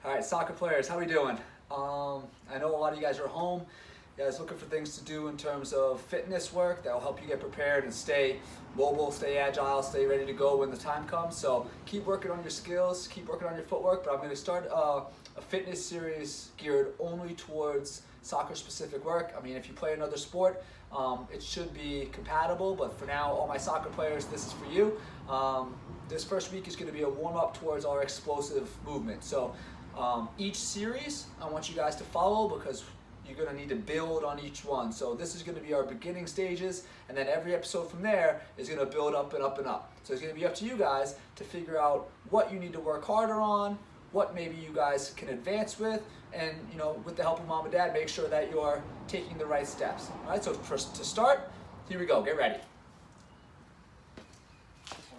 All right, soccer players, how we doing? I know a lot of you guys are home. You guys looking for things to do in terms of fitness work that will help you get prepared and stay mobile, stay agile, stay ready to go when the time comes. So keep working on your skills, keep working on your footwork, but I'm going to start a fitness series geared only towards soccer-specific work. I mean, if you play another sport, it should be compatible, but for now, all my soccer players, this is for you. This first week is going to be a warm-up towards our explosive movement. So each series, I want you guys to follow because you're going to need to build on each one. So this is going to be our beginning stages, and then every episode from there is going to build up and up and up. So it's going to be up to you guys to figure out what you need to work harder on, what maybe you guys can advance with, and with the help of mom and dad, make sure that you're taking the right steps. All right, so to start, here we go, get ready.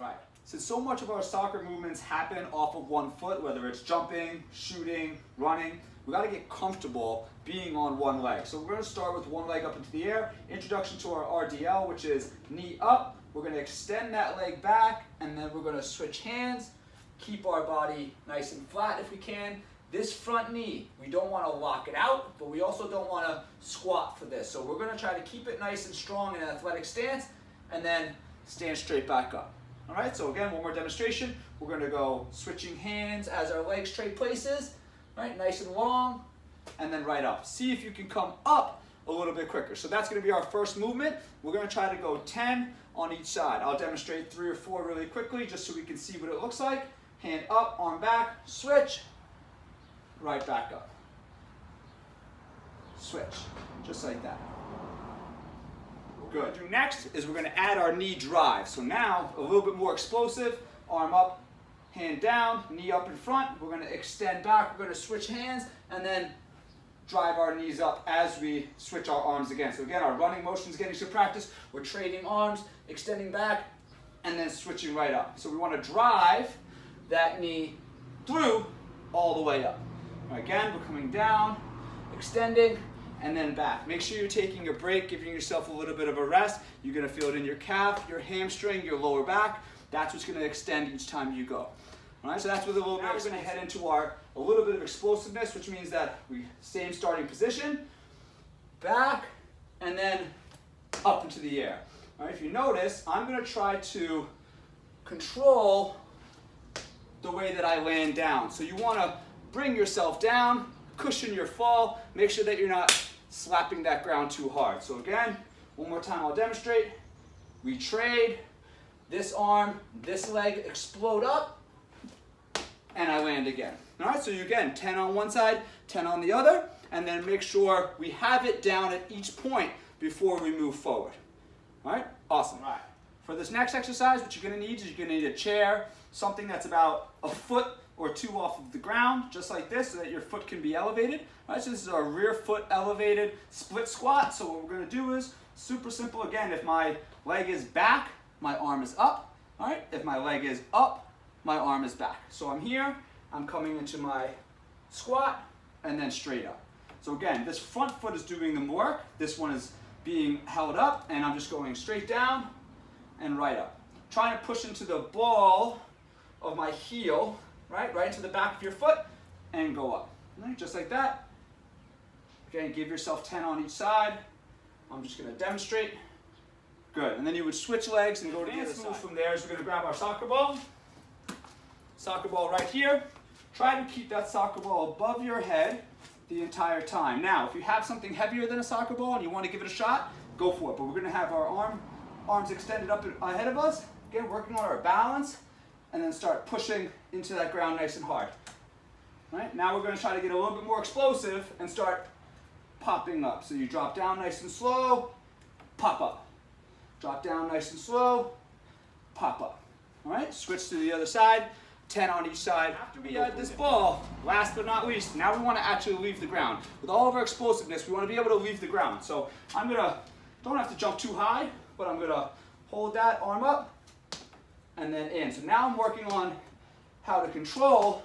All right, since so much of our soccer movements happen off of one foot, whether it's jumping, shooting, running, we got to get comfortable being on one leg. So we're going to start with one leg up into the air. Introduction to our RDL, which is knee up. We're going to extend that leg back, and then we're going to switch hands. Keep our body nice and flat if we can. This front knee, we don't want to lock it out, but we also don't want to squat for this. So we're going to try to keep it nice and strong in an athletic stance, and then stand straight back up. All right, so again, one more demonstration. We're going to go switching hands as our legs trade places. Right, nice and long, and then right up. See if you can come up a little bit quicker. So that's going to be our first movement. We're going to try to go 10 on each side. I'll demonstrate 3 or 4 really quickly just so we can see what it looks like. Hand up, arm back, switch, right back up. Switch, just like that. Good. What we'll do next is we're going to add our knee drive. So now, a little bit more explosive, arm up, hand down, knee up in front. We're going to extend back. We're going to switch hands and then drive our knees up as we switch our arms again. So again, our running motion is getting some practice. We're trading arms, extending back, and then switching right up. So we want to drive that knee through all the way up. Again, we're coming down, extending, and then back. Make sure you're taking a break, giving yourself a little bit of a rest. You're going to feel it in your calf, your hamstring, your lower back. That's what's going to extend each time you go. All right, so that's with a little bit. Now we're going to head into a little bit of explosiveness, which means that we same starting position, back, and then up into the air. All right, if you notice, I'm going to try to control the way that I land down. So you want to bring yourself down, cushion your fall, make sure that you're not slapping that ground too hard. So again, one more time I'll demonstrate. We trade. This arm, this leg explode up, and I land again. All right, so you again, 10 on one side, 10 on the other, and then make sure we have it down at each point before we move forward. All right, awesome. All right, for this next exercise, what you're gonna need is you're gonna need a chair, something that's about a foot or 2 off of the ground, just like this, so that your foot can be elevated. All right, so this is our rear foot elevated split squat. So what we're gonna do is super simple. Again, if my leg is back, my arm is up. All right, if my leg is up, my arm is back. So I'm here, I'm coming into my squat, and then straight up. So again, this front foot is doing the work. This one is being held up, and I'm just going straight down and right up. Trying to push into the ball of my heel, right into the back of your foot, and go up. Right, just like that. Again, give yourself 10 on each side. I'm just gonna demonstrate. Good, and then you would switch legs and go to the other side. From there is we're going to grab our soccer ball right here. Try to keep that soccer ball above your head the entire time. Now, if you have something heavier than a soccer ball and you want to give it a shot, go for it. But we're going to have our arms extended up ahead of us. Again, working on our balance, and then start pushing into that ground nice and hard. All right, now we're going to try to get a little bit more explosive and start popping up. So you drop down nice and slow, pop up. Drop down nice and slow, pop up. All right, switch to the other side, 10 on each side. After we add this ball, last but not least, now we want to actually leave the ground. With all of our explosiveness, we want to be able to leave the ground. So I'm don't have to jump too high, but I'm gonna hold that arm up and then in. So now I'm working on how to control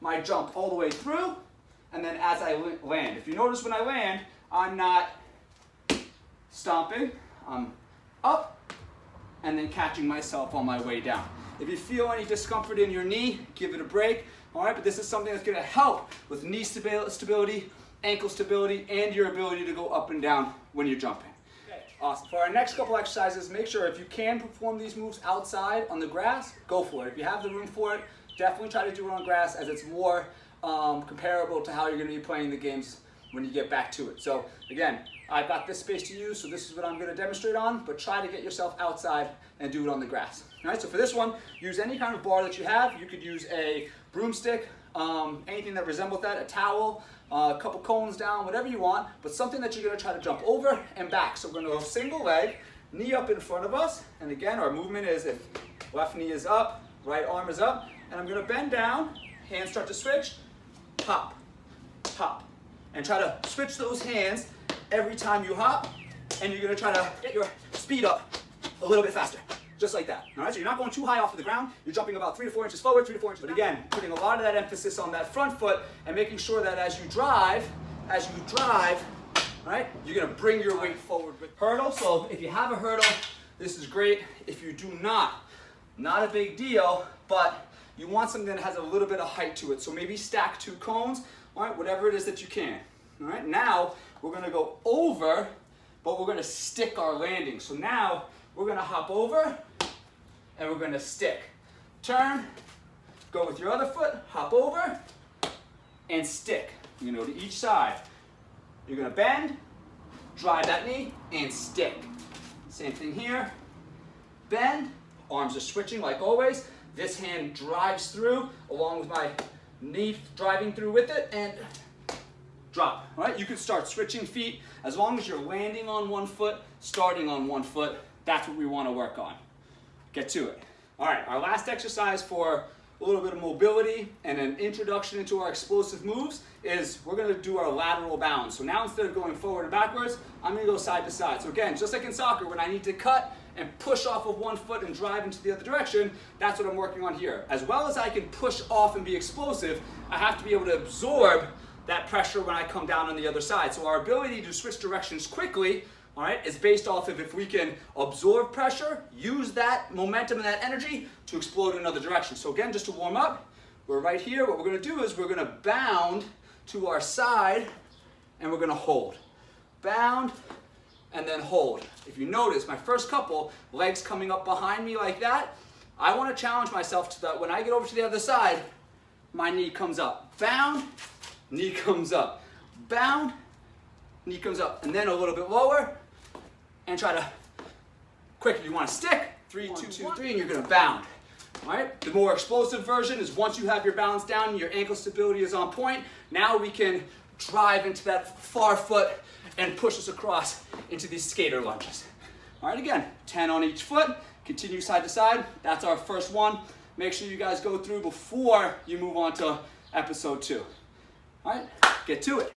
my jump all the way through, and then as I land. If you notice when I land, I'm not stomping, I'm up, and then catching myself on my way down. If you feel any discomfort in your knee, give it a break, all right? But this is something that's gonna help with knee stability, ankle stability, and your ability to go up and down when you're jumping. Okay, awesome. For our next couple exercises, make sure if you can perform these moves outside on the grass, go for it. If you have the room for it, definitely try to do it on grass, as it's more comparable to how you're gonna be playing the games when you get back to it. So again, I've got this space to use, so this is what I'm gonna demonstrate on, but try to get yourself outside and do it on the grass. All right, so for this one, use any kind of bar that you have. You could use a broomstick, anything that resembles that, a towel, a couple cones down, whatever you want, but something that you're gonna try to jump over and back. So we're gonna go single leg, knee up in front of us, and again, our movement is if left knee is up, right arm is up, and I'm gonna bend down, hands start to switch, hop, hop, and try to switch those hands every time you hop, and you're gonna try to get your speed up a little bit faster, just like that. All right, so you're not going too high off of the ground. You're jumping about 3 to 4 inches forward, 3 to 4 inches. But again, putting a lot of that emphasis on that front foot and making sure that as you drive, all right, you're gonna bring your weight forward with hurdle. So if you have a hurdle, this is great. If you do not a big deal, but you want something that has a little bit of height to it. So maybe stack 2 cones, all right, whatever it is that you can. All right, now we're gonna go over, but we're gonna stick our landing. So now we're gonna hop over and we're gonna stick. Turn, go with your other foot, hop over and stick. You're gonna go to each side. You're gonna bend, drive that knee and stick. Same thing here. Bend, arms are switching like always. This hand drives through along with my knee driving through with it and drop. All right, you can start switching feet as long as you're landing on one foot, starting on one foot. That's what we want to work on. Get to it. All right, our last exercise for a little bit of mobility and an introduction into our explosive moves is we're going to do our lateral bounce. So now instead of going forward and backwards, I'm going to go side to side. So again, just like in soccer, when I need to cut and push off of one foot and drive into the other direction, that's what I'm working on here. As well as I can push off and be explosive, I have to be able to absorb that pressure when I come down on the other side. So our ability to switch directions quickly, all right, is based off of if we can absorb pressure, use that momentum and that energy to explode in another direction. So again, just to warm up, we're right here. What we're gonna do is we're gonna bound to our side and we're gonna hold. Bound and then hold. If you notice, my first couple, legs coming up behind me like that, I wanna challenge myself to that when I get over to the other side, my knee comes up. Bound, knee comes up. Bound, knee comes up. And then a little bit lower, and try to, quick, you want to stick, 3, 2, 3, and you're going to bound. All right, the more explosive version is once you have your balance down, your ankle stability is on point, now we can drive into that far foot and push us across into these skater lunges. All right, again, 10 on each foot, continue side to side. That's our first one. Make sure you guys go through before you move on to episode 2. All right, get to it.